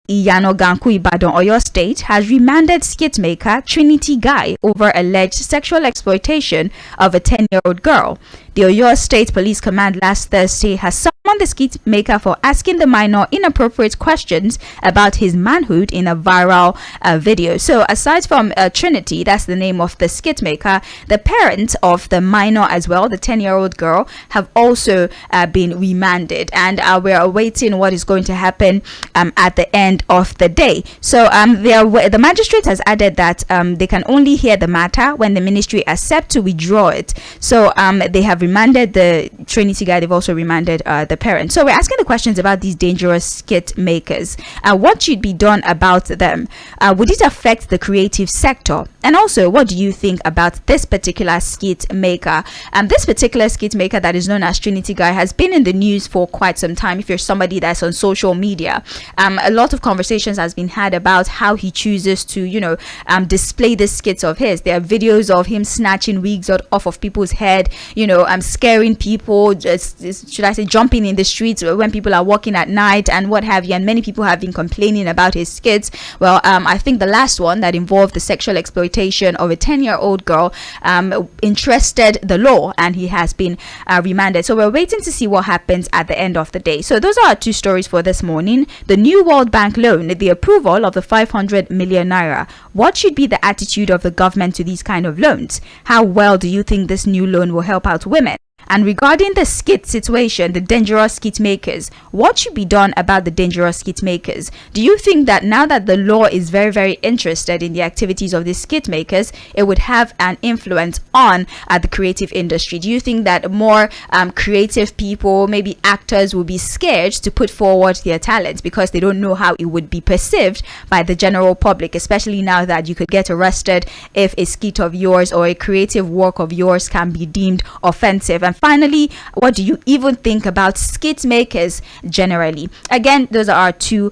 Iyanoganku, Ibadan, Oyo State, has remanded skit maker Trinity Guy over alleged sexual exploitation of a 10-year-old girl. The Oyo State Police Command last Thursday has summoned the skit maker for asking the minor inappropriate questions about his manhood in a viral video. So aside from Trinity, that's the name of the skit maker, the parents of the minor as well, the 10-year-old girl, have also been remanded, and we're awaiting what is going to happen at the end of the day. So the magistrate has added that they can only hear the matter when the ministry accept to withdraw it. So they have remanded the Trinity guy. They've also remanded the parents. So we're asking the questions about these dangerous skit makers. What should be done about them? Would it affect the creative sector? And also, what do you think about this particular skit maker? This particular skit maker that is known as Trinity Guy has been in the news for quite some time. If you're somebody that's on social media, a lot of conversations has been had about how he chooses to, display the skits of his. There are videos of him snatching wigs off of people's head, scaring people, should I say, jumping in the streets when people are walking at night and what have you. And many people have been complaining about his skits. Well, I think the last one that involved the sexual exploitation of a 10-year-old girl interested the law, and he has been remanded. So we're waiting to see what happens at the end of the day. So those are our two stories for this morning. The new World Bank loan, the approval of the 500 million naira. What should be the attitude of the government to these kind of loans? How well do you think this new loan will help out women? And regarding the skit situation, the dangerous skit makers, what should be done about the dangerous skit makers? Do you think that now that the law is very, very interested in the activities of these skit makers, it would have an influence on the creative industry? Do you think that more creative people, maybe actors, will be scared to put forward their talents because they don't know how it would be perceived by the general public, especially now that you could get arrested if a skit of yours or a creative work of yours can be deemed offensive? And finally, what do you even think about skit makers generally? Again, those are our two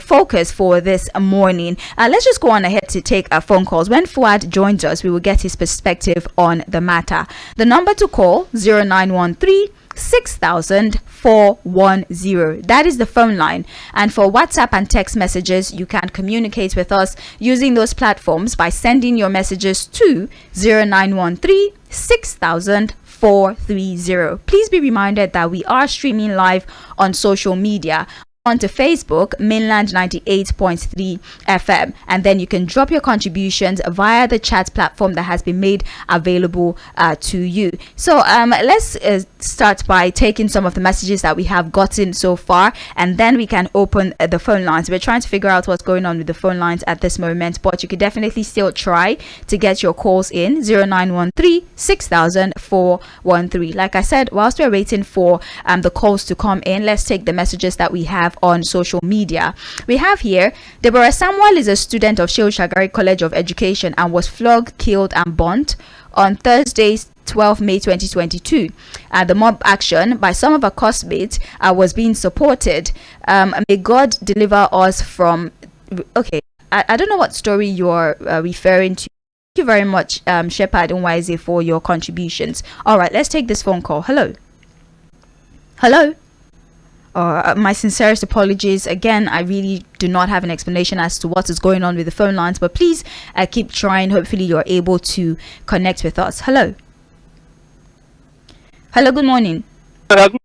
focus for this morning. Let's just go on ahead to take our phone calls. When FUAD joins us, we will get his perspective on the matter. The number to call, 0913 6000 410. That is the phone line. And for WhatsApp and text messages, you can communicate with us using those platforms by sending your messages to 0913 6000 430. Please be reminded that we are streaming live on social media. Onto Facebook, Mainland 98.3 FM, and then you can drop your contributions via the chat platform that has been made available to you. So let's start by taking some of the messages that we have gotten so far, and then we can open the phone lines. We're trying to figure out what's going on with the phone lines at this moment, but you could definitely still try to get your calls in. 0913 6000 413. Like I said, whilst we're waiting for the calls to come in, let's take the messages that we have on social media. We have here, Deborah Samuel is a student of Shehu Shagari College of Education and was flogged, killed and burnt on Thursday, 12 May 2022. The mob action by some of our classmates was being supported. May God deliver us from... Okay, I don't know what story you're referring to. Thank you very much, Shepard Nwaize, for your contributions. All right, let's take this phone call. Hello. Hello. My sincerest apologies. Again, I really do not have an explanation as to what is going on with the phone lines, but please keep trying. Hopefully you're able to connect with us. Hello. Hello, good morning. Teddy.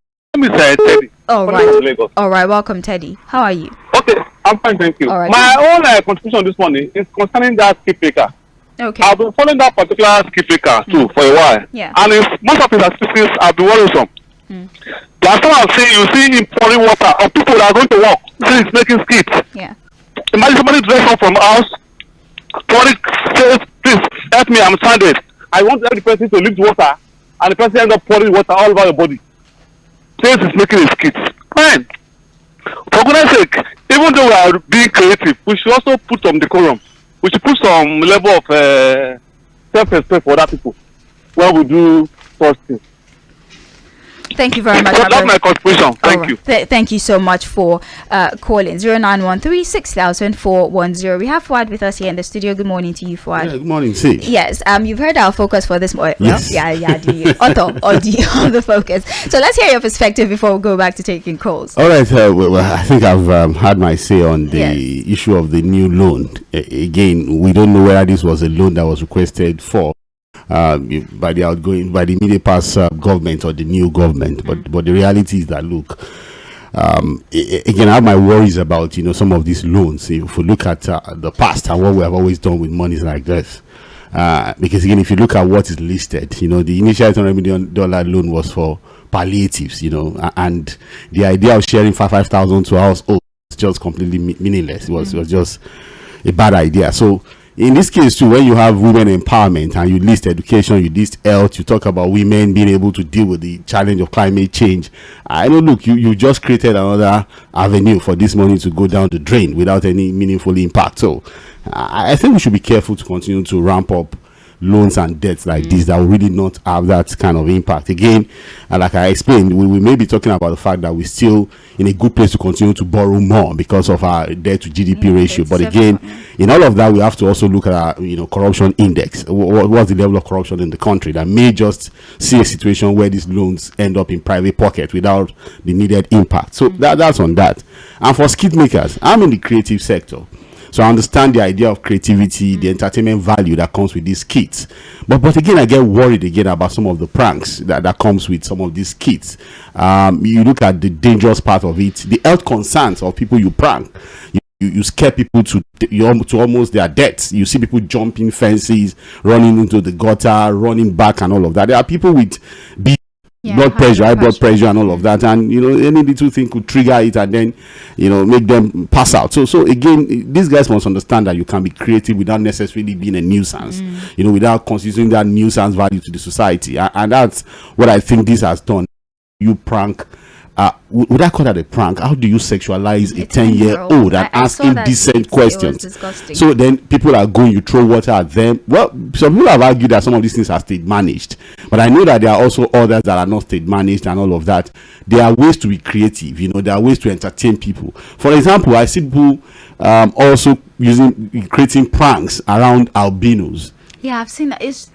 All right. All right, welcome, Teddy. How are you? Okay, I'm fine, thank you. All right. My own contribution this morning is concerning that skip maker. Okay. I've been following that particular skip maker too for a while. Yeah. And most of his activities have been worrisome. Last time I see, you see him pouring water on people that are going to work. See, he's making skits. Yeah. Imagine somebody dressed up from house, pouring, says, please help me, I'm stranded. I want every person to lift water, and the person ends up pouring water all over your body. Says he's making his skits. Fine. For goodness sake, even though we are being creative, we should also put some decorum. We should put some level of self-respect for other people when we do such things. Thank you very much. So that's my contribution. Thank you. Thank you so much for calling. 0913-6000-410. We have FUAD with us here in the studio. Good morning to you, FUAD. Yeah, good morning, see. Yes, you've heard our focus for this morning. Yes. Well, the focus. So let's hear your perspective before we go back to taking calls. All right, well, I think I've had my say on the issue of the new loan. Again, we don't know whether this was a loan that was requested for by the immediate past government or the new government, but the reality is that, look, again, I have my worries about some of these loans. If we look at the past and what we have always done with monies like this, because again, if you look at what is listed, the initial $800 million loan was for palliatives, and the idea of sharing 5,000 to households is just completely meaningless. It was just a bad idea. So in this case too, when you have women empowerment and you list education, you list health, you talk about women being able to deal with the challenge of climate change, I know, look, you just created another avenue for this money to go down the drain without any meaningful impact. So I think we should be careful to continue to ramp up loans and debts like this that will really not have that kind of impact. Again, like I explained, we may be talking about the fact that we're still in a good place to continue to borrow more because of our debt to GDP ratio. But again, in all of that, we have to also look at our corruption index. What's the level of corruption in the country that may just see a situation where these loans end up in private pocket without the needed impact. So that's on that. And for skit makers, I'm in the creative sector, so I understand the idea of creativity, the entertainment value that comes with these kits. But again, I get worried again about some of the pranks that comes with some of these kits. You look at the dangerous part of it, the health concerns of people you prank. You scare people to almost their deaths. You see people jumping fences, running into the gutter, running back, and all of that. There are people with blood pressure, high blood pressure, and all of that, and any little thing could trigger it and then make them pass out. So again, these guys must understand that you can be creative without necessarily being a nuisance, without considering that nuisance value to the society, and that's what I think this has done. You prank, would I call that a prank? How do you sexualize a 10-year-old and ask indecent questions? So then people are going, you throw water at them. Well, some people have argued that some of these things are state managed, but I know that there are also others that are not state managed and all of that. There are ways to be creative, there are ways to entertain people. For example, I see people also creating pranks around albinos. Yeah, I've seen that. It's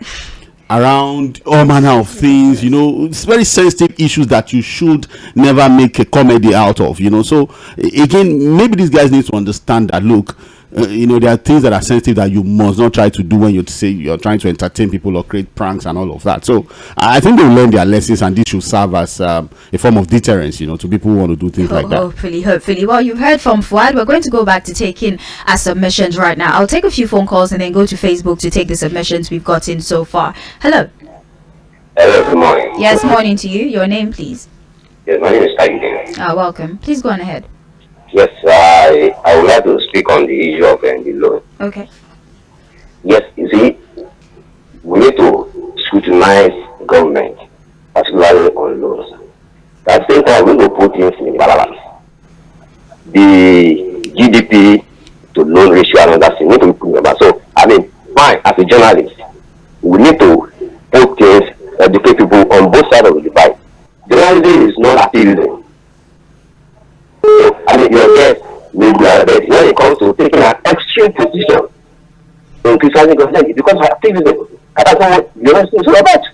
around all manner of things, it's very sensitive issues that you should never make a comedy out of, so again, maybe these guys need to understand that, look, there are things that are sensitive that you must not try to do when you say you're trying to entertain people or create pranks and all of that. So I think they will learn their lessons, and this should serve as a form of deterrence, to people who want to do things like that. Hopefully. Well, you've heard from FUAD. We're going to go back to taking our submissions right now. I'll take a few phone calls and then go to Facebook to take the submissions we've gotten so far. Hello. Hello, good morning. Yes, morning to you. Your name, please. Yes, my name is SAHEED. Welcome. Please go on ahead. Yes, I would like to speak on the issue of the loan. Okay. Yes, you see, we need to scrutinize government, particularly on loans. At the same time, we need to put things in balance. The GDP to loan ratio and other things need to be put in balance. So, fine, as a journalist, we need to put things, educate people on both sides of the divide. Journalism is not activism. Your guest may be a bit when it comes to taking an extreme position in criticizing government, it becomes activism. And that's what journalism is all about.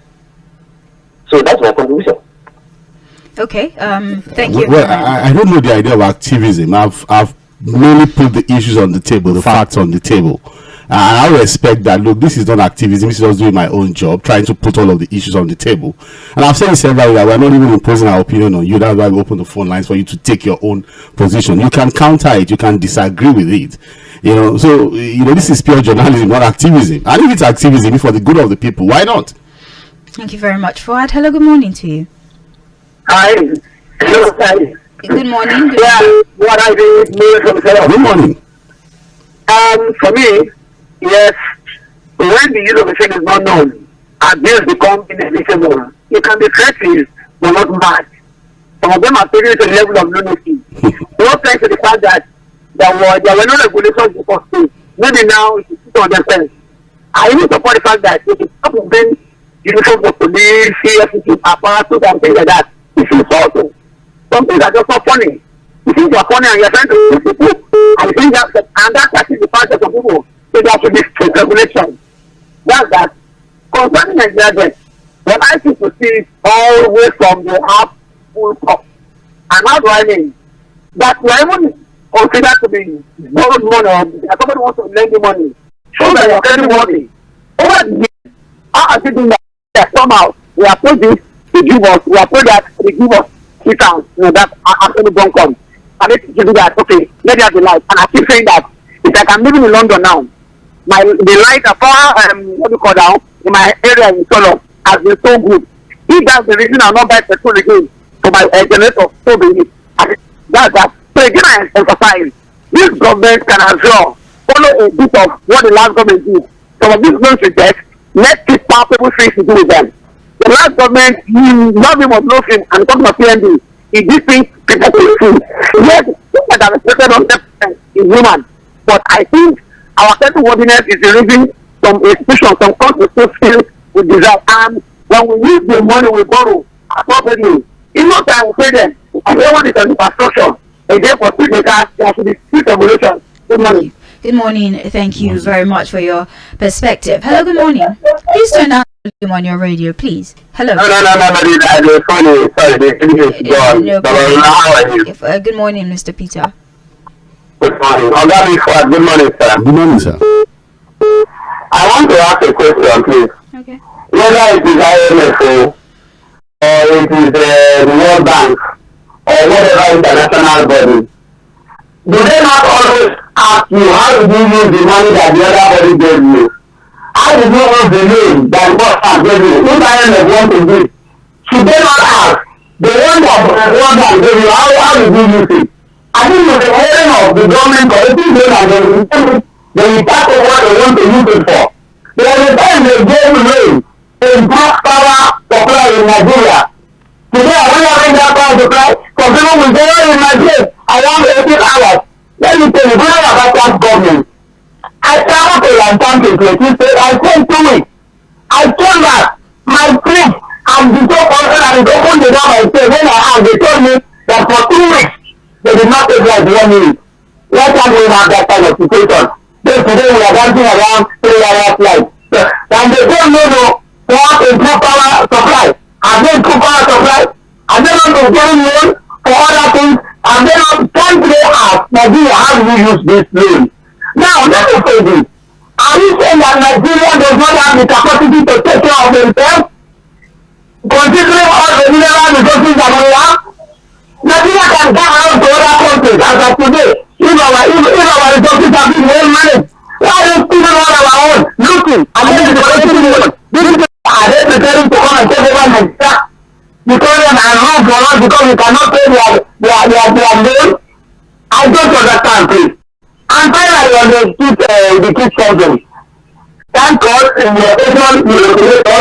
So that's my contribution. Okay, thank you. Well, I don't know the idea of activism. I've mainly put the issues on the table, the facts on the table. And I respect that. Look, this is not activism. This is just doing my own job, trying to put all of the issues on the table. And I've said several that we're not even imposing our opinion on you. That's why we open the phone lines for you to take your own position. You can counter it. You can disagree with it. So this is pure journalism, not activism. And if it's activism, it's for the good of the people, why not? Thank you very much, FUAD. Hello, good morning to you. Hi. Hello, hi. Good morning. What I do is Good morning. For me, yes, when the use of the thing is not known, abuse becomes inevitable. You can be creative, but not mad. Some of them are taking it to the level of lunacy. Not thanks to the fact that there were no regulations before school. Maybe now it's on themselves. I even support the fact that if it's not been uniform for police, CFCC, apparatus, and things like that, it's insulting. Some things are just not funny. You think you are funny and you're trying to please people, and you think that's actually the part of some people. So there should be strict regulation. That's that. Concerning Nigeria, when I see to see it all the way from the half full cup, and how do I mean? That you are even considered to be borrowed money, or somebody wants to lend you money, show that you are getting money. Over the years, how are you doing that? Somehow, we are told this, they give us, we are told that they give us 3,000, that actually don't come. And if you do that, okay, let there be light. And I keep saying that, it's like I'm living in London now. The light what do you call now, in my area in Solo has been so good. If that's the reason I'll not buy petrol again for my generator, so be it. That's that. So again, I emphasize, this government can as well follow a bit of what the last government did. Some of these loans we get, let's keep people free to do with them. The last government, you love him or love him, and come to PND, he did things people to free. Yes, that are respected 100% is human, but I think our certain worthiness is the reason some institutions, some countries still feel we deserve. And when we use the money we borrow appropriately, in no time we pay them. And everyone is on infrastructure. And therefore, there should be strict regulation. Good morning. Good morning. Thank you very much for your perspective. Hello, good morning. Please turn down the volume on your radio, please. Hello. No, it's funny. Sorry, they finished. Good morning, Mr. Peter. Good morning. FUAD. Good morning, sir. Good morning, sir. I want to ask a question, please. Okay. Whether it is IMF or it is the World Bank or whatever international body, do they not always ask you how did you use the money that the other body gave you? How did you use the name that World Bank gave you? If IMF want to give, should they not ask the one that World Bank gave you, how did you use it? I think with the hearing of the government or anything and they start to what they want to use it for. There was a time they gave loan in gas power supply in Nigeria. Today I want to bring that power supply. Some people will say, oh, in Nigeria, I want 18 hours. Let me tell you, when I was that government, I traveled to Lantan to State. I spent 2 weeks. I came back, my fridge, and the door open and it opened the door myself. When I asked, they told me that for 2 weeks, they did not take like 1 minute. Why can't we have that kind of situation? Then today we are dancing around 3 hours flight. And they don't know what improve power supply. And then improve power supply. And then on to getting loan for other things. And then on time they ask Nigeria, how do you use this loan? Now let me say this. Are you saying that Nigeria does not have the capacity to take care of themselves? Considering all the mineral resources that we have? Nigeria can go out to other countries as of today. If our resources have been well managed, why are they still on our own looking and then the country loan? Are they preparing to come and take over Nigeria? Because they are wrong for us because we cannot pay their loan? I don't understand, please. And finally, on the kid problem, thank God in the education regulator,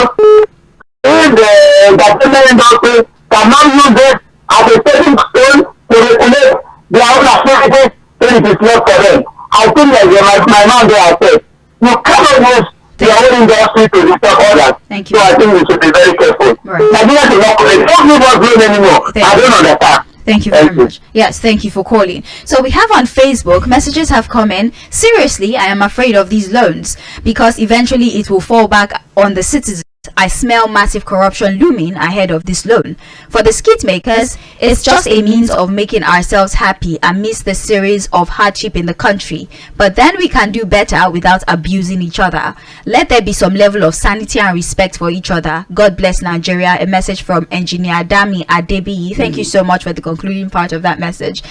if the entertainment industry cannot use it as a stepping stone to regulate their own activities, then it is not for them. I think that my man there said, you cannot use your own industry to disturb others. Thank you. So I think we should be very careful. Right. Nigeria is not correct. Don't give us loan anymore. I don't understand. Thank you very much. Yes, thank you for calling. So we have on Facebook, messages have come in. Seriously, I am afraid of these loans because eventually it will fall back on the citizens. I smell massive corruption looming ahead of this loan. For the skit makers, it's just a means of making ourselves happy amidst the series of hardship in the country. But then we can do better without abusing each other. Let there be some level of sanity and respect for each other. God bless Nigeria. A message from Engineer Dami Adebiyi. Thank you so much for the concluding part of that message.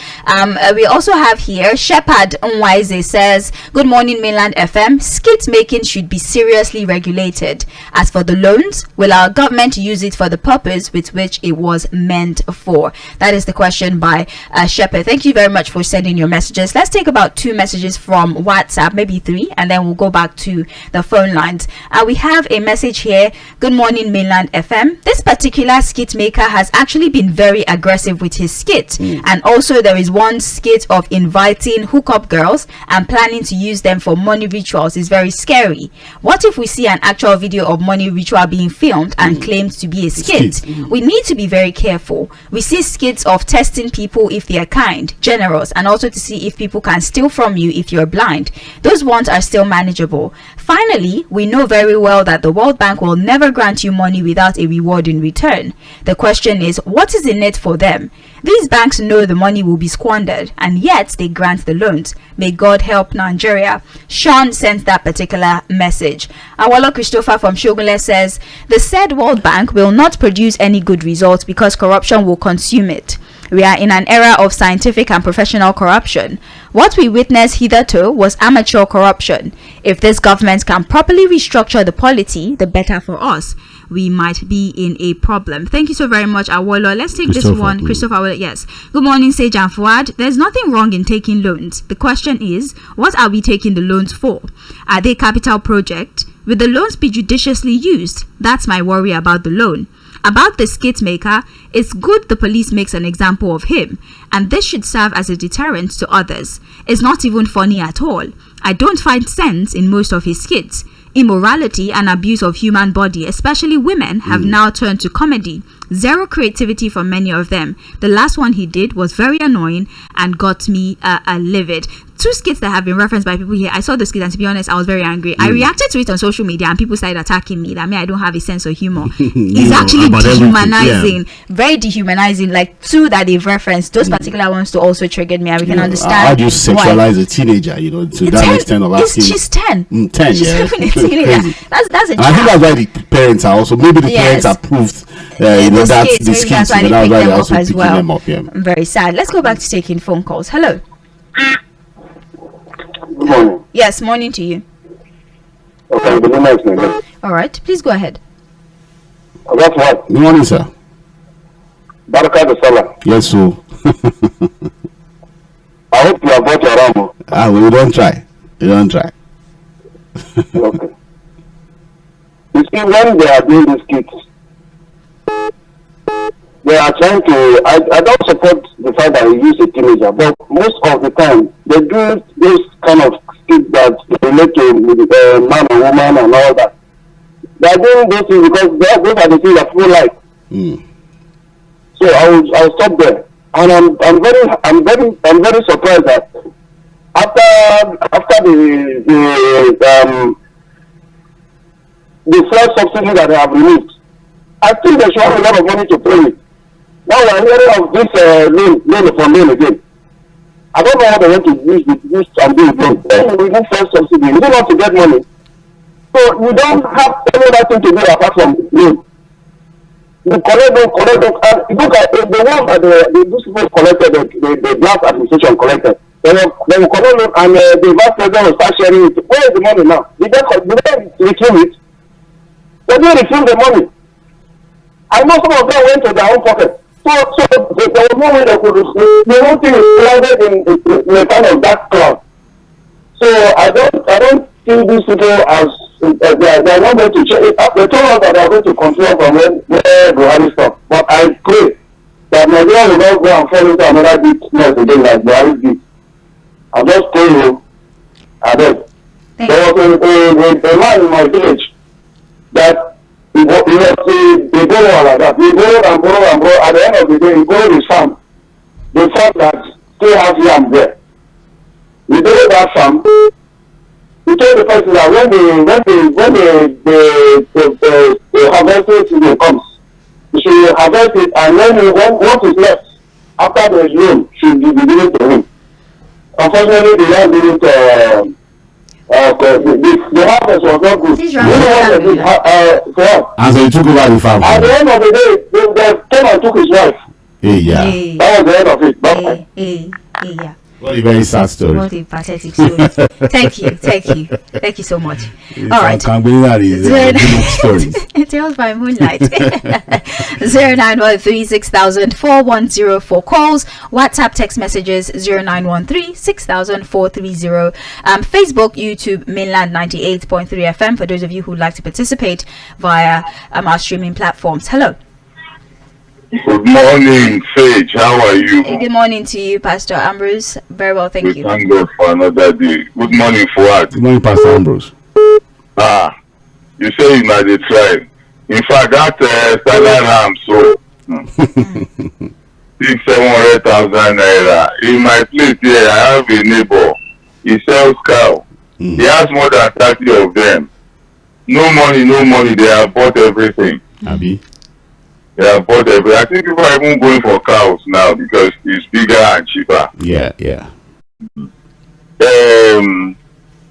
We also have here Shepherd Nwaize says, good morning Mainland FM. Skit making should be seriously regulated. As for the loans, will our government use it for the purpose with which it was meant for? That is the question by Shepherd. Thank you very much for sending your messages. Let's take about 2 messages from WhatsApp, maybe 3, and then we'll go back to the phone lines. We have a message here. Good morning Mainland FM. This particular skit maker has actually been very aggressive with his skit, and also there is one skit of inviting hookup girls and planning to use them for money rituals. Is very scary. What if we see an actual video of money ritual are being filmed and claimed to be a skit. We need to be very careful. We see skits of testing people if they are kind, generous, and also to see if people can steal from you if you're blind. Those ones are still manageable. Finally, we know very well that the World Bank will never grant you money without a reward in return. The question is, what is in it for them? These banks know the money will be squandered, and yet they grant the loans. May God help Nigeria. Sean sent that particular message. Awolo Christopher from Shogunle says, the said World Bank will not produce any good results because corruption will consume it. We are in an era of scientific and professional corruption. What we witnessed hitherto was amateur corruption. If this government can properly restructure the polity, the better for us. We might be in a problem. Thank you so very much, Awolo. Let's take this one. Christopher, yes. Good morning, Sage and FUAD. There's nothing wrong in taking loans. The question is, what are we taking the loans for? Are they capital project? Will the loans be judiciously used? That's my worry about the loan. About the skit maker, it's good the police makes an example of him, and this should serve as a deterrent to others. It's not even funny at all. I don't find sense in most of his skits. Immorality and abuse of human body, especially women, have now turned to comedy. Zero creativity from many of them. The last one he did was very annoying and got me livid. Two skits that have been referenced by people here. I saw the skit and to be honest, I was very angry. I reacted to it on social media and people started attacking me. That I don't have a sense of humor. It's actually dehumanizing. Very dehumanizing. Like two that they've referenced, those particular ones to also triggered me and we can understand. How do you sexualize a teenager, to that extent of asking? She's 10. 10, She's yeah. having a teenager. That's a child. I think that's why the parents are also, maybe the parents approved that's the skits, but that's why they're also picking them up. Yeah. I'm very sad. Let's go back to taking phone calls. Hello. Good morning. Yes, morning to you. Okay, good morning. All right, please go ahead. That's what. Good morning, sir. Baraka the Salah. Yes, so. I hope you have bought your Ramo. We don't try. We don't try. Okay. You see, when they are doing these kits, they are trying to. I don't support the fact that we use a teenager, but most of the time they do those kind of skits that relate to man and woman and all that. They are doing those things because those are the things that people like. So I'll stop there, and I'm very surprised that after the first subsidy that they have removed, I think they should have a lot of money to pay with. Now we are hearing of this loan again. I don't know how they want to use this and do it again. Then we need first subsidy. We don't want to get money. So we don't have any other thing to do apart from loan. The collect, and look at the one that the people collected, the draft administration collected. They will collect loan and the vice president will start sharing it. Where is the money now? Did they retrieve it? They didn't retrieve the money. I know some of them went to their own pocket. So there was no way they could receive. The whole thing is clouded in a kind of dark cloud. So I don't see these people as they are not going to change. They told us that they are going to control from where Buhari stopped. But I pray that Nigeria will not go and fall into another deep mess again like Buhari did. I just pray you. There was a man in my village that they borrow like that. We borrow and borrow. At the end of the day, we borrow his farm. The farm that still has yam there. We borrow that farm. We told the person that when the harvesting season comes, we should harvest it, and when what is left after the loan should be given to him. Unfortunately, the land didn't. The harvest was not good. And so he took over the farm. At the end of the day, they came and took his wife. Yeah. That was the end of it. Yeah. What a very sad story. What a pathetic story. Thank you so much. All right. Can't believe that is a good story. It tells by moonlight. 0913-6000-4104 for calls. WhatsApp text messages 0913-6000-430. Facebook, YouTube, Mainland 98.3 FM for those of you who would like to participate via our streaming platforms. Hello. Good morning, Sage. How are you? Good morning to you, Pastor Ambrose. Very well, thank you. Thank God for another day. Good morning, FUAD. Good morning, Pastor Ambrose. You say you might try. In fact, that salary ram so 600,000-700,000 naira. In my place here, I have a neighbor. He sells cow. He has more than 30 of them. No money, no money. They have bought everything. Abi. They have bought everything. I think people are even going for cows now because it's bigger and cheaper. Yeah, yeah.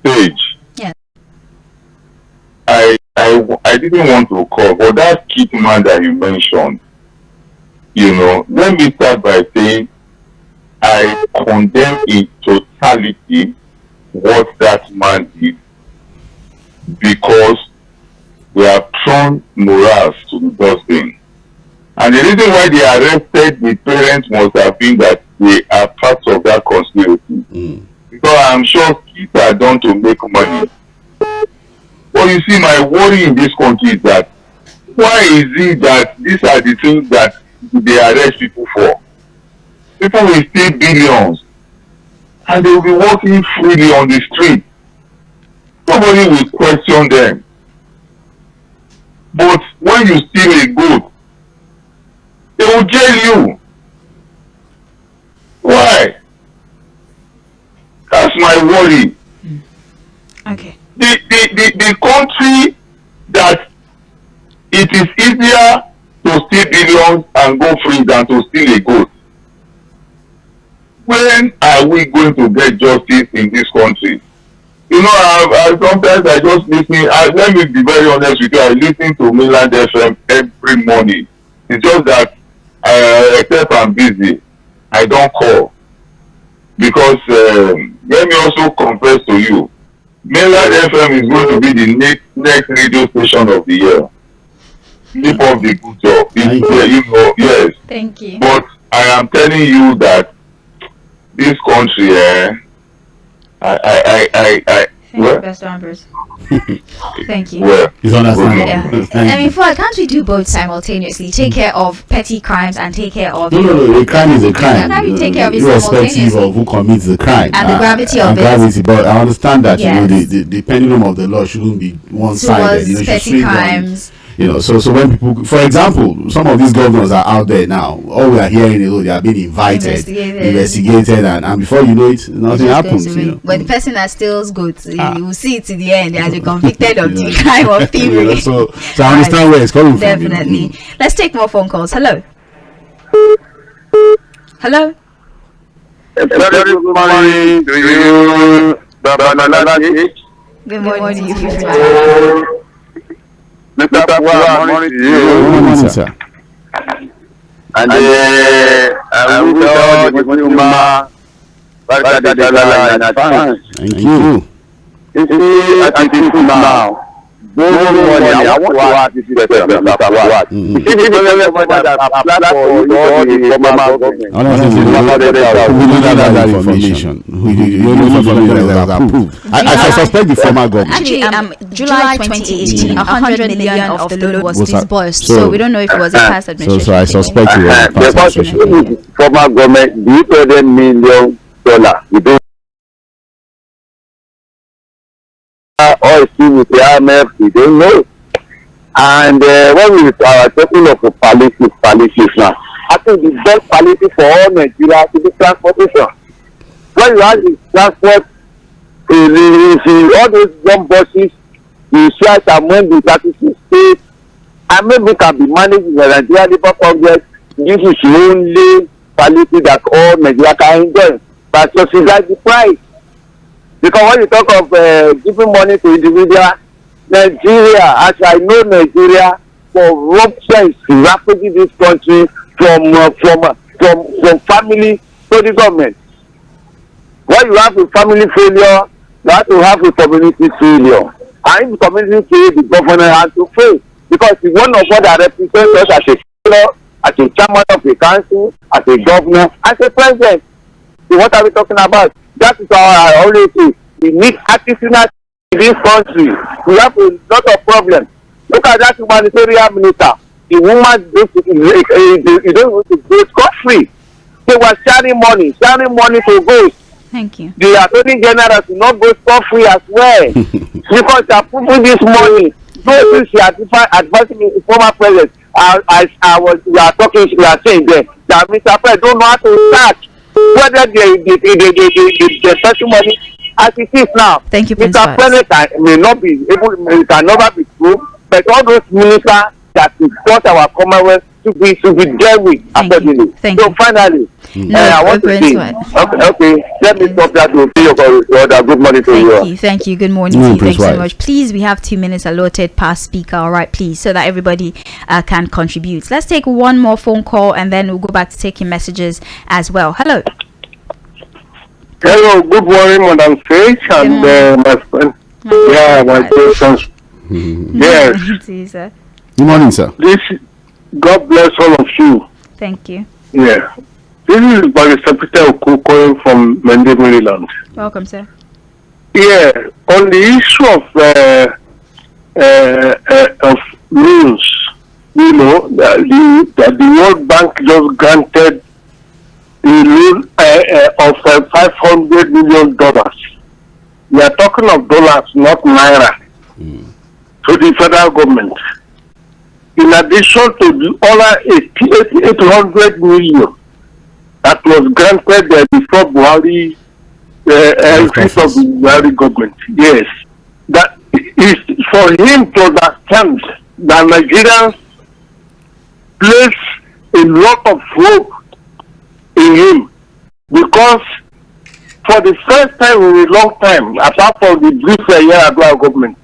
Sage. Yeah. I didn't want to call, but that kid man that you mentioned, you know, let me start by saying I condemn in totality what that man did, because we have thrown morals to the dustbin. And the reason why they arrested the parents must have been that they are part of that conspiracy. Because I'm sure kids are done to make money. But you see, my worry in this country is that why is it that these are the things that they arrest people for? People will steal billions and they will be walking freely on the street. Nobody will question them. But when you steal a goat, they will jail you. Why? That's my worry. Okay. The country that it is easier to steal billions and go free than to steal a goat. When are we going to get justice in this country? You know, I sometimes I just listen. Let me be very honest with you. I listen to Mainland FM every morning. It's just that except I'm busy, I don't call. Because let me also confess to you, Mainland FM is going to be the next radio station of the year. Keep up the good job. You know, yes. Thank you. But I am telling you that this country, well, Best numbers. Thank you. well, It's understandable. Yeah. I mean, FUAD, can't we do both simultaneously? Take care of petty crimes and take care of No, a crime is a crime. How do you take care of it irrespective simultaneously? of who commits the crime And the gravity of and it. gravity. But I understand that Yes. you know the pendulum of the law shouldn't be one-sided. You know, it should petty swing on, crimes. you know, so when people, for example, some of these governors are out there now. All we are hearing is they are being invited, investigated, and before you know it, nothing happens. You know. But the person that steals goods, you will see it to the end as you're convicted of the crime of thievery. Yeah, so I understand where it's coming from. Definitely. You know. Let's take more phone calls. Hello. Hello. good morning to you, Babalala. Good morning to you. Mr. FUAD, morning to you. Good morning, sir. And I wish all the consumer in advance. Thank you. You see, as it is now, no money. I want to ask this question, Mr. FUAD. If you don't remember that apply for all the former government, Honestly, we don't have that information. We only know from that was approved. I suspect the former government. Actually, July 2018, 100 million of the loan was disbursed. So we don't know if it was a past administration. So I suspect it was a past because administration. former government, do you pay them $1 million? You don't. Or still with the IMF, we don't know. And when we are talking of policies now, I think the best policy for all Nigeria to be transportation. When you have the transport, all those young buses, you share among the 36 states, and maybe can be managed in the Nigeria Labour Congress. This is the only policy that all Nigeria can enjoy, but subsidize the price. Because when you talk of giving money to individual, Nigeria, as I know Nigeria, corruption is rapidly this country from family to the government. When you have a family failure, you have to have a community failure. And if the community fail, the governor has to fail. Because it's one of us that represents us as a failure, as a chairman of a council, as a governor, as a president. So what are we talking about? That is how I always say. We need artisanal in this country. We have a lot of problems. Look at that humanitarian minister. The woman you don't want to go scot-free. They were sharing money to go. Thank you. The attorney general should not go scot-free as well. Because they are putting this money No, she advising me, former president. We are talking, we are saying there that Mr. President don't know how to start whether the testimony as it is now. Thank you, Prince Mr. President may not be able, it can never be true, but all those ministers that support our Commonwealth should be dealt with accordingly. So finally, I want to say, okay, let me stop that to your order. Good morning to you. Thank you. Good morning to you. Thank you so much. Please, we have 2 minutes allotted per speaker. All right, please, so that everybody can contribute. Let's take one more phone call and then we'll go back to taking messages as well. Hello. Hello, good morning, Madam Faith, and my friend. My questions. Yes. Good morning, sir. God bless all of you. Thank you. Yeah. This is Barrister Peter Oku calling from Mainland, Maryland. Welcome, sir. Yeah, on the issue of loans, you know, that the World Bank just granted a loan of $500 million. We are talking of dollars, not naira, to the federal government. In addition to the other 800 million that was granted before Buhari, increase of the Buhari government. Yes, that is for him to understand that Nigerians place a lot of hope in him, because for the first time in a long time, apart from the brief Yar'Adua government,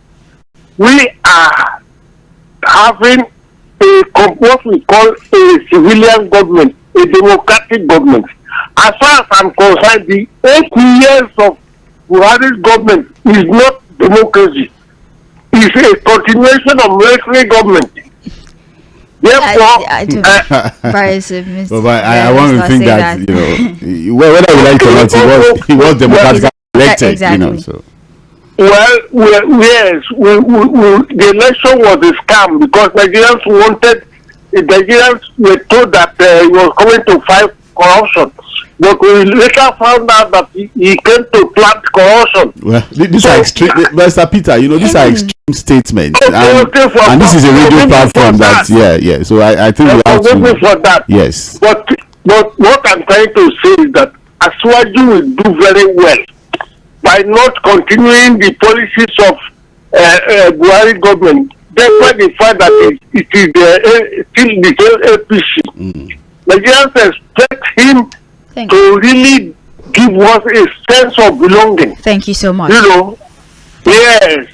we are having what we call a civilian government, a democratic government. As far as I'm concerned, the 8 years of Buhari's government is not democracy. It's a continuation of military government. Therefore, I want to think that, you know, whether we like it or not, he was democratically elected, exactly. You know, so. Well, yes, the election was a scam because Nigerians were told that he was coming to fight corruption. But we later found out that he came to plant corruption. Well, these are extreme, Mr. Peter, you know, these are extreme statements. And this is a radio platform that, yeah. So I think we have to. For that. Yes. But what I'm trying to say is that Aswaju will do very well by not continuing the policies of Buhari government, despite the fact that it is still the APC. Nigerians expect him to really give us a sense of belonging. Thank you so much. You know, yes.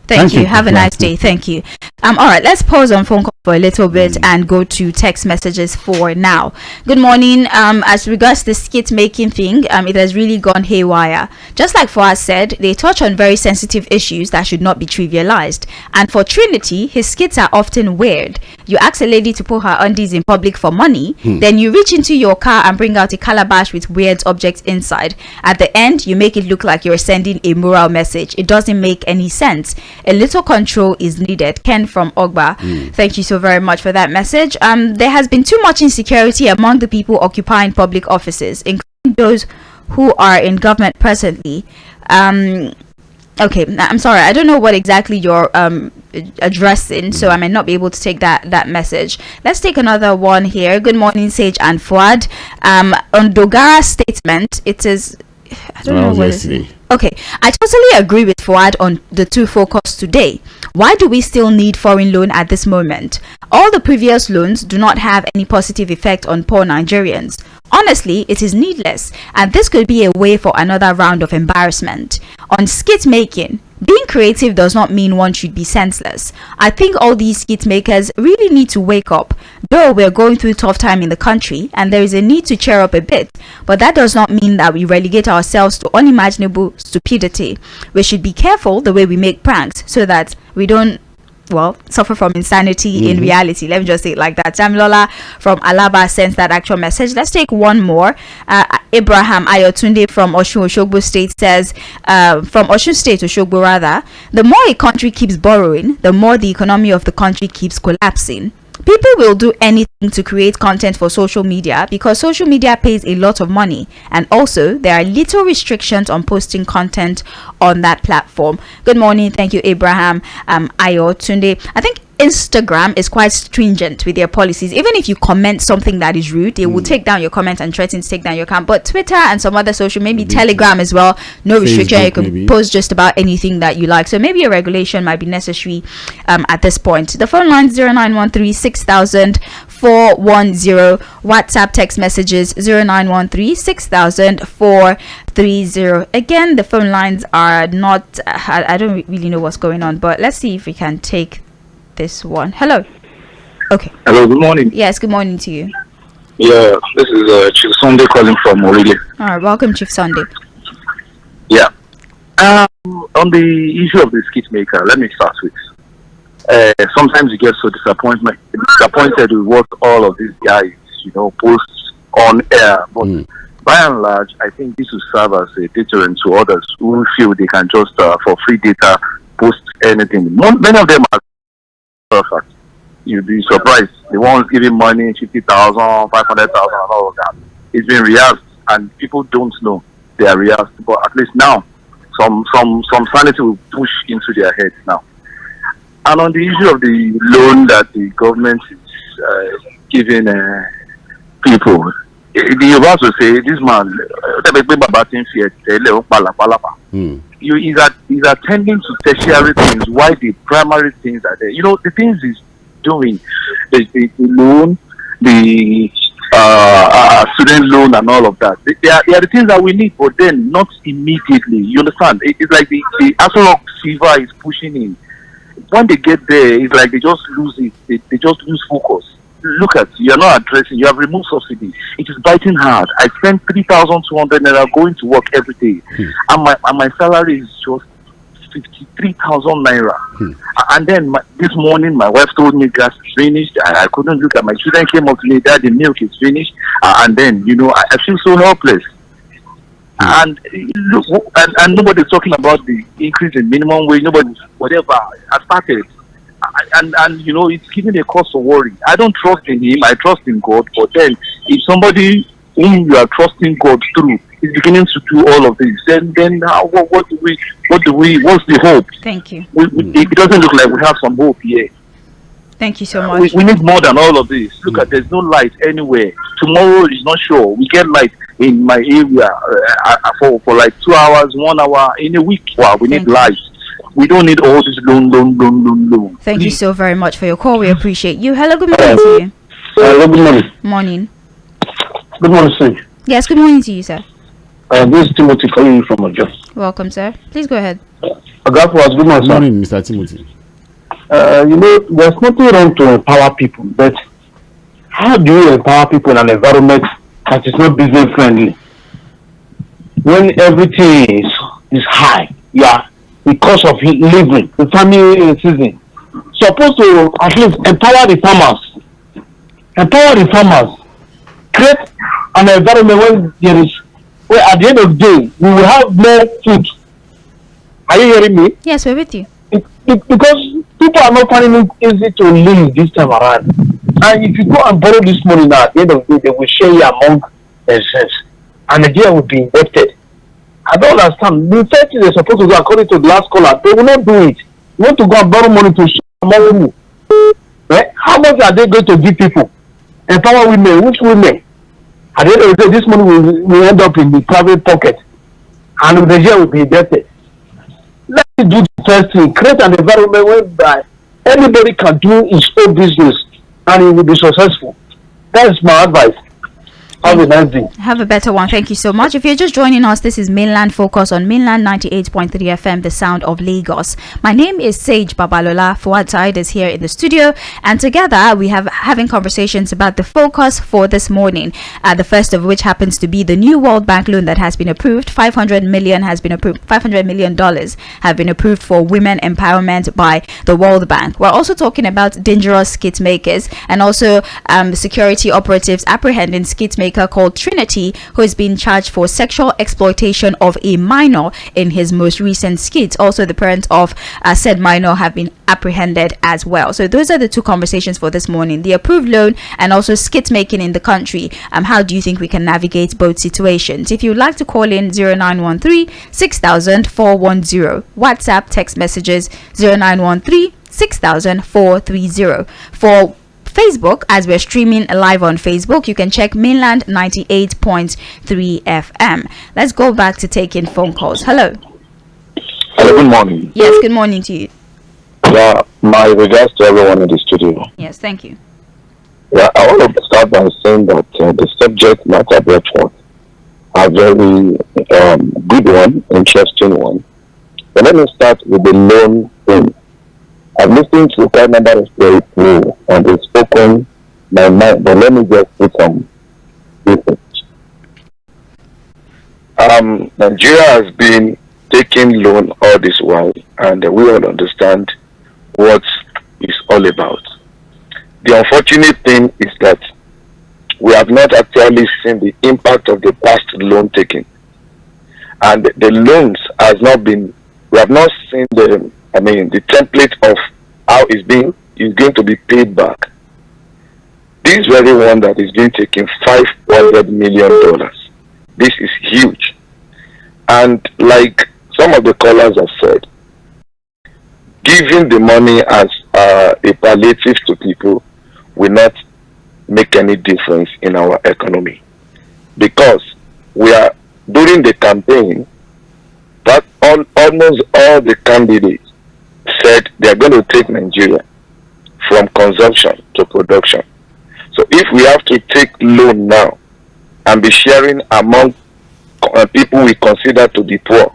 Thank you. Have a nice day. Thank you. All right, let's pause on phone call for a little bit and go to text messages for now. Good morning. As regards the skit making thing, it has really gone haywire. Just like FUAD said, they touch on very sensitive issues that should not be trivialized. And for Trinity, his skits are often weird. You ask a lady to pull her undies in public for money, then you reach into your car and bring out a calabash with weird objects inside. At the end, you make it look like you're sending a moral message. It doesn't make any sense. A little control is needed. Ken from Ogba. Thank you so very much for that message. There has been too much insecurity among the people occupying public offices, including those who are in government presently. Okay, I'm sorry, I don't know what exactly you're addressing, so I may not be able to take that message. Let's take another one here. Good morning, Sage and FUAD. On Dogara's statement, it is, I don't know what it is. Okay, I totally agree with FUAD on the two focus today. Why do we still need foreign loan at this moment? All the previous loans do not have any positive effect on poor Nigerians. Honestly, it is needless, and this could be a way for another round of embarrassment. On skit making, being creative does not mean one should be senseless. I think all these skit makers really need to wake up. Though we're going through a tough time in the country and there is a need to cheer up a bit, but that does not mean that we relegate ourselves to unimaginable stupidity. We should be careful the way we make pranks so that we don't suffer from insanity in reality. Let me just say it like that. Jamilola from Alaba sends that actual message. Let's take one more. Abraham Ayotunde from Oshun State says, from Oshun State, Oshogbo rather, the more a country keeps borrowing, the more the economy of the country keeps collapsing. people will do anything to create content for social media because social media pays a lot of money, and also there are little restrictions on posting content on that platform. Good morning. Thank you, Abraham. Ayo Tunde. I think Instagram is quite stringent with their policies. Even if you comment something that is rude, they will take down your comment and threaten to take down your account. But Twitter and some other social, maybe Telegram as well, no restriction. You can post just about anything that you like. So maybe a regulation might be necessary at this point. The phone line 0913 6000 410. WhatsApp text messages 0913 6000 430. Again, the phone lines are not, I don't really know what's going on, but let's see if we can take this one. Hello. Okay. Hello, good morning. Yes, good morning to you. Yeah, this is Chief Sunday calling from Orile. All right, welcome, Chief Sunday. Yeah. On the issue of the skit maker, let me start with. Sometimes you get so disappointed with what all of these guys, post on air. But by and large, I think this will serve as a deterrent to others who feel they can just, for free data, post anything. Many of them are perfect. You'd be surprised. The ones giving money, 50,000, 500,000, and all of that. It's been rehearsed, and people don't know they are rehearsed. But at least now, some sanity will push into their heads now. And on the issue of the loan that the government is giving people, the Yorubas will say, this man, he's attending to tertiary things while the primary things are there. The things he's doing, the loan, the student loan and all of that, they are the things that we need, but then not immediately. You understand? It's like the Asorok fever is pushing in. When they get there, it's like they just lose it. They just lose focus. Look at, you are not addressing, you have removed subsidy. It is biting hard. I spend 3,200 naira going to work every day. And my salary is just 53,000 naira. And then this morning, my wife told me gas is finished. I couldn't look at my children, came up to me, Dad, the milk is finished. And then, I feel so helpless. And look, and nobody's talking about the increase in minimum wage. Nobody, whatever, has started. And it's giving a cause for worry. I don't trust in him. I trust in God. But then, if somebody whom you are trusting God through is beginning to do all of this, then what's the hope? Thank you. It doesn't look like we have some hope here. Thank you so much. We need more than all of this. Look at, there's no light anywhere. Tomorrow is not sure. We get light in my area for like 2 hours, 1 hour in a week. Wow, we need light. We don't need all this loan. Thank you so very much for your call. We appreciate you. Hello, good morning to you. Hello, good morning. Morning. Good morning, sir. Yes, good morning to you, sir. This is Timothy calling you from Ojo. Welcome, sir. Please go ahead. Good morning, sir. Morning, Mr. Timothy. There's nothing wrong to empower people, but how do you empower people in an environment that is not business friendly? When everything is high, the cost of living, the family season. Supposed to at least empower the farmers. Create an environment where at the end of the day we will have more food. Are you hearing me? Yes, we're with you. Because people are not finding it easy to live this time around. And if you go and borrow this money now, at the end of the day, they will share you among themselves. And Nigeria will be indebted. I don't understand. The first thing they're supposed to do, according to the last caller, they will not do it. You want to go and borrow money to share among who? Right? How much are they going to give people? Empower women. Which women? At the end of the day, this money will end up in the private pocket. And Nigeria will be indebted. Let's do the first thing. Create an environment whereby everybody can do his own business and it will be successful. That's my advice. Have a nice day. Have a better one. Thank you so much. If you're just joining us, this is Mainland Focus on Mainland 98.3 FM, the sound of Lagos. My name is Sage BABLOLA. FUAD is here in the studio, and together we have having conversations about the focus for this morning. The first of which happens to be the new World Bank loan that has been approved. $500 million have been approved for women empowerment by the World Bank. We're also talking about dangerous skit makers and also security operatives apprehending skit makers skitmaker called Trinity, who is being charged for sexual exploitation of a minor in his most recent skit. Also, the parents of said minor have been apprehended as well. So those are the two conversations for this morning: the approved loan and also skit making in the country. How do you think we can navigate both situations? If you'd like to call in, 0913 6000 410. WhatsApp text messages 0913 6000 430. For Facebook, as we're streaming live on Facebook, you can check Mainland 98.3 FM. Let's go back to taking phone calls. Hello. Hello, good morning. Yes, good morning to you. Yeah, my regards to everyone in the studio. Yes, thank you. Yeah, I want to start by saying that the subject matter brought forth a very good one, interesting one. But let me start with the loan thing. I've listened to quite a number of people and they've spoken my mind, but let me just put some research. Nigeria has been taking loan all this while, and we all understand what it's all about. The unfortunate thing is that we have not actually seen the impact of the past loan taking, and the loans has not been. We have not seen the template of how is going to be paid back. This very one that is being taken $500 million. This is huge, and like some of the callers have said, giving the money as a palliative to people will not make any difference in our economy, because we are during the campaign that almost all the candidates said they are going to take Nigeria from consumption to production. So if we have to take loan now and be sharing among people we consider to be poor,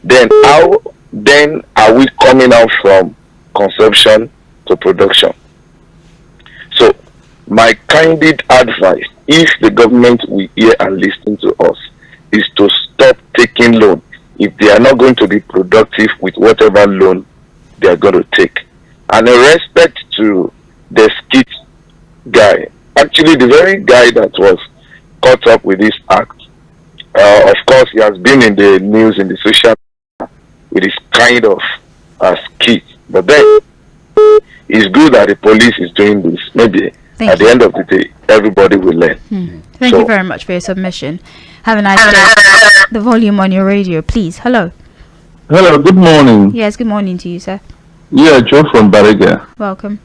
then how then are we coming out from consumption to production? So my candid advice, if the government will hear and listen to us, is to stop taking loan if they are not going to be productive with whatever loan they are going to take. And in respect to the skit guy, actually the very guy that was caught up with this act, of course he has been in the news, in the social media with this kind of skit, but then it's good that the police is doing this. Maybe at the end of the day everybody will learn. Thank you very much for your submission. Have a nice day. The volume on your radio, please. Hello. Hello, good morning. Yes, good morning to you, sir. Yeah, Joe from Bariga. Welcome.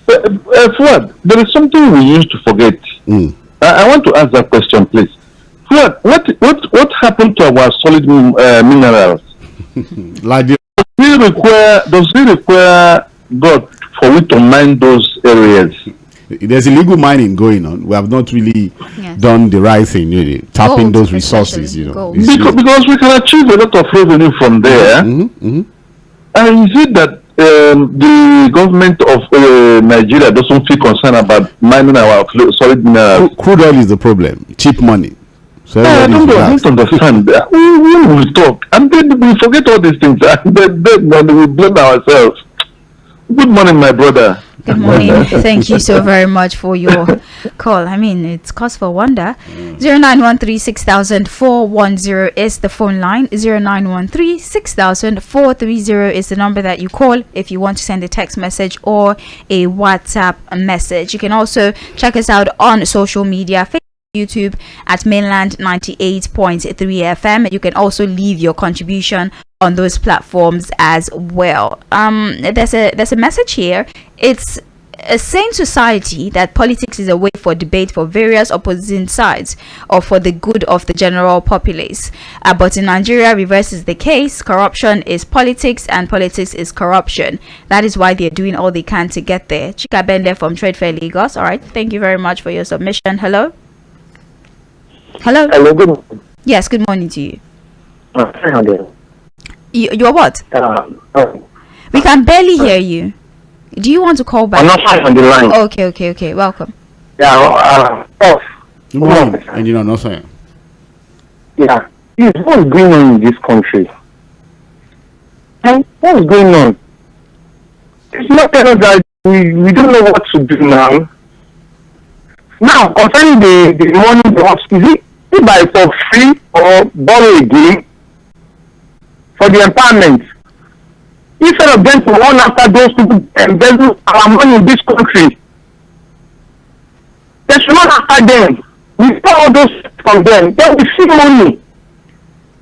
FUAD, there is something we used to forget. I want to ask that question, please. FUAD, what happened to our solid minerals? Like Does it require God for we to mine those areas? there's illegal mining going on. We have not really done the right thing, really, tapping Gold, those resources, Because we can achieve a lot of revenue from there. And is it that the government of Nigeria doesn't feel concerned about mining our solid minerals? Crude oil is the problem. Cheap money. So I don't understand. When we talk, and then we forget all these things, and then we blame ourselves. Good morning, my brother. Good morning. Thank you so very much for your call. I mean, it's cause for wonder. 0913 6000 410 is the phone line. 0913 6000 430 is the number that you call if you want to send a text message or a WhatsApp message. You can also check us out on social media, YouTube at Mainland 98.3 FM. You can also leave your contribution on those platforms as well. There's a message here. It's a sane society that politics is a way for debate for various opposing sides or for the good of the general populace. But in Nigeria, reverse is the case. Corruption is politics and politics is corruption. That is why they're doing all they can to get there. Chika Bende from Trade Fair Lagos. All right. Thank you very much for your submission. Hello. Hello. Hello, good morning. Yes, good morning to you. Hello. You're what? We can barely hear you. Do you want to call back? I'm not on the line. Okay. Welcome. Yeah, Good morning. And you know, no saying. Yeah. What's going on in this country? And what's going on? It's not that we don't know what to do now. Now, concerning the money they want, is it by for free or borrow again for the empowerment? Instead of them to run after those people embezzle our money in this country, they should not after them. We stole all those from them. Then we see money.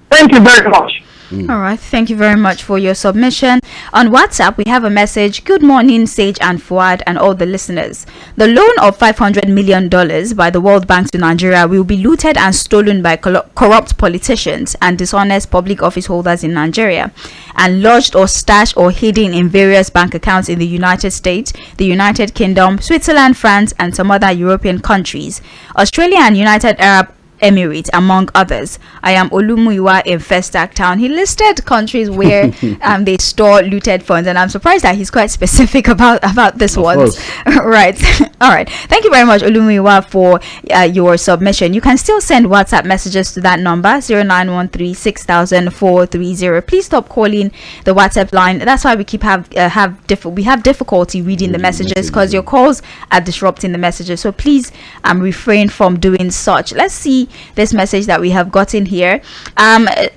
Thank you very much. All right, thank you very much for your submission. On WhatsApp, we have a message. Good morning, Sage and FUAD and all the listeners. The loan of $500 million by the World Bank to Nigeria will be looted and stolen by corrupt politicians and dishonest public office holders in Nigeria, and lodged or stashed or hidden in various bank accounts in the United States, the United Kingdom, Switzerland, France, and some other European countries, Australia and United Arab Emirates, among others. I am Olumuyiwa in Festac Town. He listed countries where they store looted funds, and I'm surprised that he's quite specific about this one. Right. All right. Thank you very much, Olumuyiwa, for your submission. You can still send WhatsApp messages to that number 0913-6000-430. Please stop calling the WhatsApp line. That's why we keep have difficulty reading the messages, because your calls are disrupting the messages. So please refrain from doing such. Let's see this message that we have gotten here.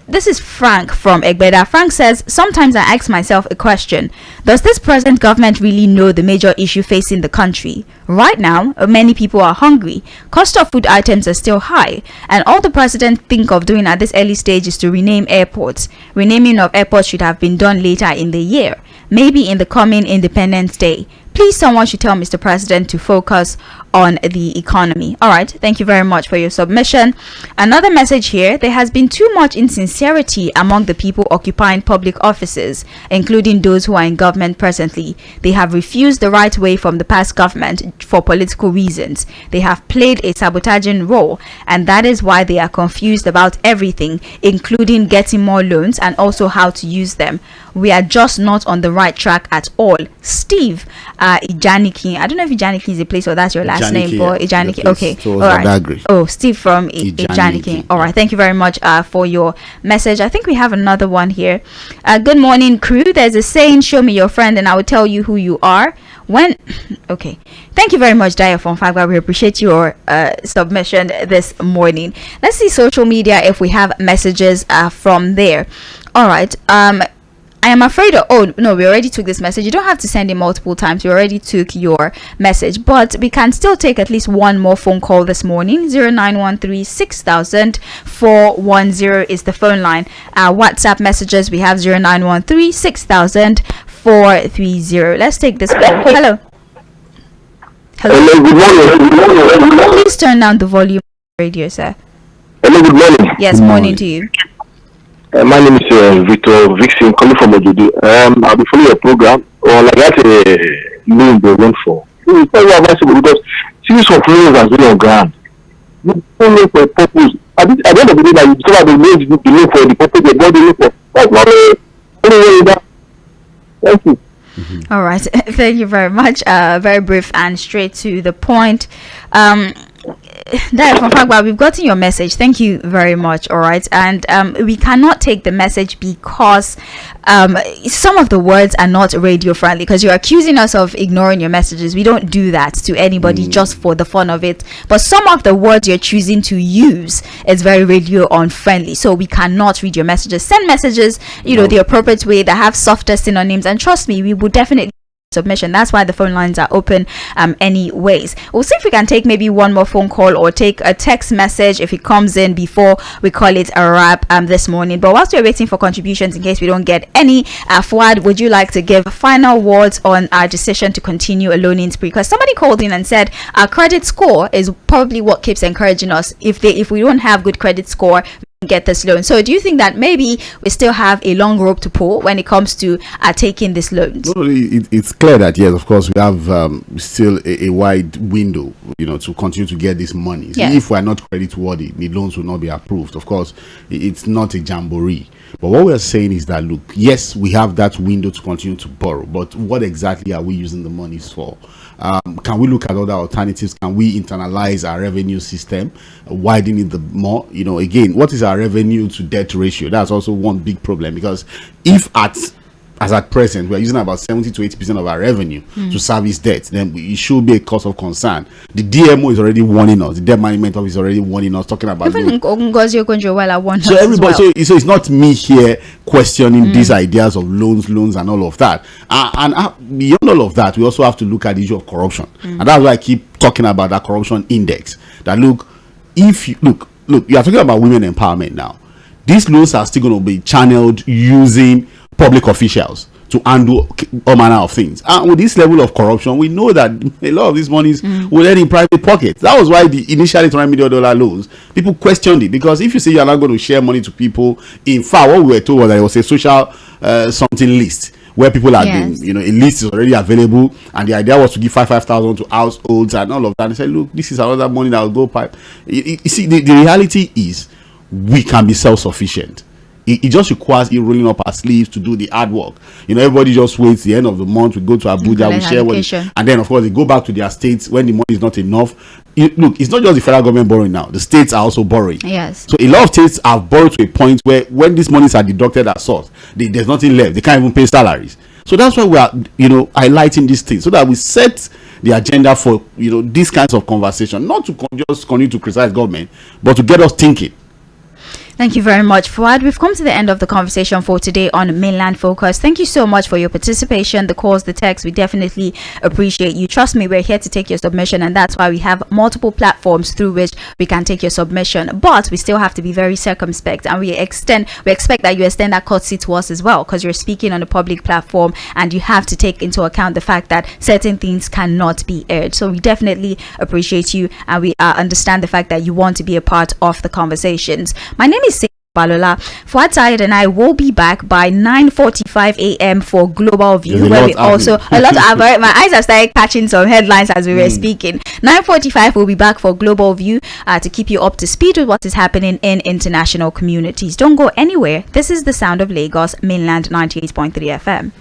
This is Frank from Egbeda. Frank says, sometimes I ask myself a question: does this present government really know the major issue facing the country? Right now, many people are hungry, cost of food items are still high, and all the president think of doing at this early stage is to rename airports. Renaming of airports should have been done later in the year, maybe in the coming Independence Day. Please, someone should tell Mr. President to focus on the economy. All right, thank you very much for your submission. Another message here: there has been too much insincerity among the people occupying public offices, including those who are in government presently. They have refused the right way from the past government for political reasons. They have played a sabotaging role, and that is why they are confused about everything, including getting more loans and also how to use them. We are just not on the right track at all. Steve Ijaniki, I don't know if Ijaniki is a place or that's your last name, but Ijaniki. Okay, all right. Oh, Steve from Ijaniki. All right, thank you very much for your message. I think we have another one here. Good morning, crew. There's a saying: show me your friend and I will tell you who you are. Okay, thank you very much, Daya from Fagba. We appreciate your submission this morning. Let's see social media if we have messages from there. All right. I am afraid of, oh no, we already took this message. You don't have to send it multiple times. We already took your message, but we can still take at least one more phone call this morning. 0913-6000-410 is the phone line. WhatsApp messages, we have 0913-6000-430. Let's take this call. Hello. Hello, good morning. Please turn down the volume of the radio, sir. Hello, good morning. Yes, morning to you. My name is Victor Vixen, calling from Ojudu. I'll be following your program. Or like that, loan they went for. It's very advisable because series of loans has been on ground. You don't loan for a purpose. At the end of the day, that you discover the loan for the purpose they bought the loan for. That's not that. Thank you. All right, thank you very much. Very brief and straight to the point. That from Fagba, we've gotten your message. Thank you very much. All right, and we cannot take the message because some of the words are not radio friendly, because you're accusing us of ignoring your messages. We don't do that to anybody just for the fun of it, but some of the words you're choosing to use is very radio unfriendly, so we cannot read your messages. Send messages, the appropriate way that have softer synonyms, and trust me, we will definitely submission. That's why the phone lines are open anyways. We'll see if we can take maybe one more phone call or take a text message if it comes in before we call it a wrap this morning. But whilst we're waiting for contributions, in case we don't get any, FUAD, would you like to give final words on our decision to continue a loaning spree? Because somebody called in and said our credit score is probably what keeps encouraging us. If we don't have good credit score, get this loan. So do you think that maybe we still have a long rope to pull when it comes to taking this loan? No, it's clear that yes, of course, we have still a wide window, to continue to get this money. So if we are not credit worthy, the loans will not be approved. Of course, it's not a jamboree. But what we are saying is that, look, yes, we have that window to continue to borrow, but what exactly are we using the monies for? Can we look at other alternatives? Can we internalize our revenue system, widen it more? Again, what is our revenue to debt ratio? That's also one big problem, because if at as at present, we're using about 70 to 80% of our revenue to service debt, then it should be a cause of concern. The DMO is already warning us. The debt management office is already warning us, talking about even Ngozi Okonjo-Iweala so everybody. Well. So it's not me here questioning these ideas of loans, and all of that. And beyond all of that, we also have to look at the issue of corruption, and that's why I keep talking about that corruption index. That if you look, you are talking about women empowerment now. These loans are still going to be channeled using public officials to handle all manner of things. And with this level of corruption, we know that a lot of these monies will end in private pockets. That was why the initially $200 million loans, people questioned it, because if you say you're not going to share money to people, in fact, what we were told was that it was a social something list, where people are being, a list is already available, and the idea was to give 5,000 to households and all of that. And say, look, this is another money that will go pipe. You see, the reality is we can be self-sufficient. It just requires rolling up our sleeves to do the hard work. Everybody just waits the end of the month. We go to Abuja, we share money, and then of course they go back to their states when the money is not enough. Look, it's not just the federal government borrowing now. The states are also borrowing. Yes. So a lot of states have borrowed to a point where when these monies are deducted at source, there's nothing left. They can't even pay salaries. So that's why we are, highlighting these things, so that we set the agenda for, these kinds of conversation, not to just continue to criticize government, but to get us thinking. Thank you very much, FUAD. We've come to the end of the conversation for today on Mainland Focus. Thank you so much for your participation, the calls, the texts. We definitely appreciate you. Trust me, we're here to take your submission, and that's why we have multiple platforms through which we can take your submission. But we still have to be very circumspect, and we expect that you extend that courtesy to us as well, because you're speaking on a public platform, and you have to take into account the fact that certain things cannot be aired. So we definitely appreciate you, and we understand the fact that you want to be a part of the conversations. My name is BABLOLA. FUAD, SAHEED and I will be back by 9:45 a.m. for Global View, where we also my eyes have started catching some headlines as we were speaking. 9:45 we'll be back for Global View to keep you up to speed with what is happening in international communities. Don't go anywhere. This is the sound of Lagos, Mainland 98.3 FM.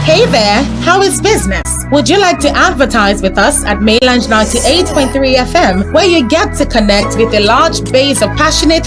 Hey there, how is business? Would you like to advertise with us at Mainland 98.3 FM, where you get to connect with a large base of passionate